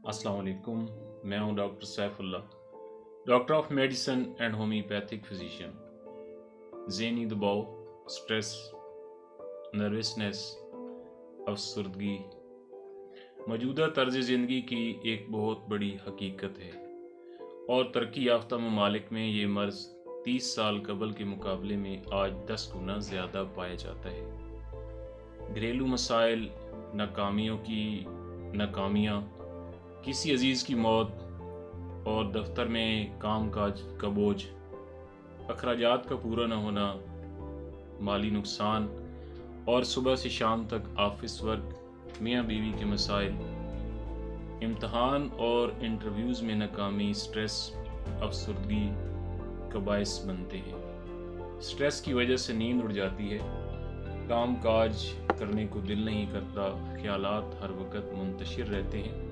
अस्सलाम वालेकुम। मैं हूं doctor Saifullah, doctor of medicine and homeopathic physician. ज़हनी दबाव, स्ट्रेस, नर्वसनेस, अफसरदगी मौजूदा तर्ज ज़िंदगी की एक बहुत बड़ी हकीकत है और तरक्की याफ्ता ममालिक में ये मर्ज़ 30 साल कबल के मुकाबले में आज 10 गुना ज़्यादा पाया जाता है। घरेलू मसाइल, नाकामियाँ, किसी अजीज़ की मौत और दफ्तर में काम काज का बोझ, अखराजात का पूरा न होना, माली नुकसान और सुबह से शाम तक ऑफिस वर्क, मियाँ बीवी के मसाइल, इम्तहान और इंटरव्यूज़ में नाकामी, स्ट्रेस, अफसरदगी का बायस बनते हैं। स्ट्रेस की वजह से नींद उड़ जाती है, काम काज करने को दिल नहीं करता, ख्यालात हर वक्त मुंतशिर रहते हैं।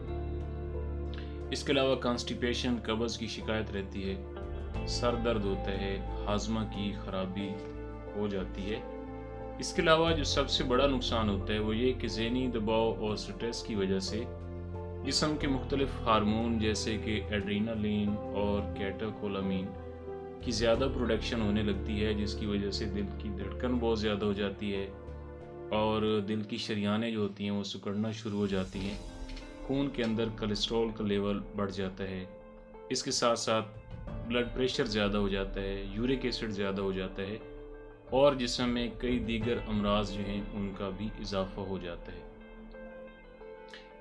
इसके अलावा कॉन्स्टिपेशन, कब्ज़ की शिकायत रहती है, सर दर्द होता है, हाजमा की खराबी हो जाती है। इसके अलावा जो सबसे बड़ा नुकसान होता है वो ये कि ज़हनी दबाव और स्ट्रेस की वजह से जिस्म के मुख्तलिफ हार्मोन जैसे कि एड्रीनालिन और कैटेकोलामीन की ज़्यादा प्रोडक्शन होने लगती है, जिसकी वजह से दिल की धड़कन बहुत ज़्यादा हो जाती है और दिल की शरियानें जो होती हैं वो सिकुड़ना शुरू हो जाती हैं। खून के अंदर कोलेस्ट्रॉल का लेवल बढ़ जाता है। इसके साथ साथ ब्लड प्रेशर ज़्यादा हो जाता है, यूरिक एसिड ज़्यादा हो जाता है और जिस्म में कई दीगर अमराज जो हैं उनका भी इजाफा हो जाता है।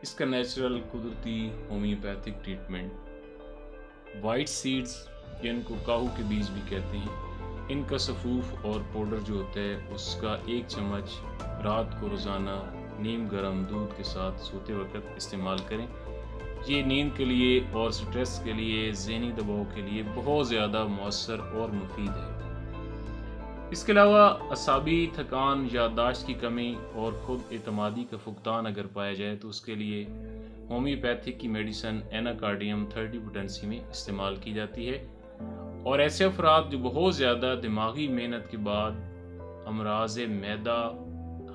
इसका नेचुरल कुदरती होम्योपैथिक ट्रीटमेंट वाइट सीड्स, जिनको काहू के बीज भी कहते हैं, इनका सफूफ और पाउडर जो होता है उसका 1 चम्मच रात को रोज़ाना नीम गर्म दूध के साथ सोते वक्त इस्तेमाल करें। ये नींद के लिए और स्ट्रेस के लिए, ज़हनी दबाव के लिए बहुत ज़्यादा मौसर और मुफीद है। इसके अलावा असाबी थकान, याददाश्त की कमी और ख़ुद एतमादी का फुकदान अगर पाया जाए तो उसके लिए होम्योपैथिक की मेडिसिन एनाकार्डियम 30 पोटेंसी में इस्तेमाल की जाती है। और ऐसे अफराद जो बहुत ज़्यादा दिमागी मेहनत के बाद अमराज मैदा,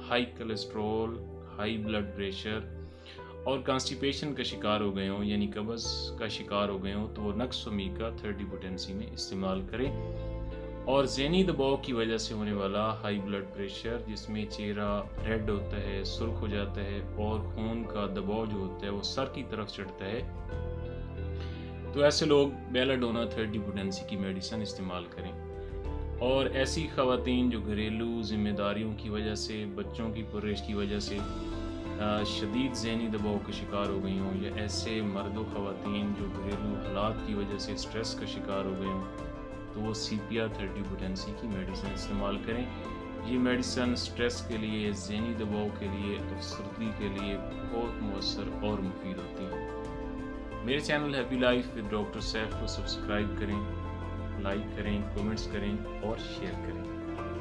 high cholesterol, high blood pressure और कॉन्स्टिपेशन का शिकार हो गए हों, यानी कब्ज़ का शिकार हो गए हों, तो वो नक्स-ओ-मी का 30 पोटेंसी में इस्तेमाल करें। और ज़हनी दबाव की वजह से होने वाला हाई ब्लड प्रेशर, जिसमें चेहरा रेड होता है, सुर्ख हो जाता है और खून का दबाव जो होता है वो सर की तरफ चढ़ता है, तो ऐसे लोग बेलाडोना 30 पोटेंसी की मेडिसिन इस्तेमाल करें। और ऐसी ख़वातीन जो घरेलू ज़िम्मेदारियों की वजह से, बच्चों की परवरिश की वजह से शदीद ज़हनी दबाव का शिकार हो गई हों, या ऐसे मर्द व ख़वातीन जो घरेलू हालात की वजह से स्ट्रेस का शिकार हो गए हों, तो वो CPR 30 पोटेंसी की मेडिसिन इस्तेमाल करें। ये मेडिसिन स्ट्रेस के लिए, ज़हनी दबाव के लिए, अफसरदगी के लिए बहुत मौसर और मुफीद होती हैं। मेरे channel happy life with doctor Saif को सब्सक्राइब करें, लाइक करें, कमेंट्स करें और शेयर करें।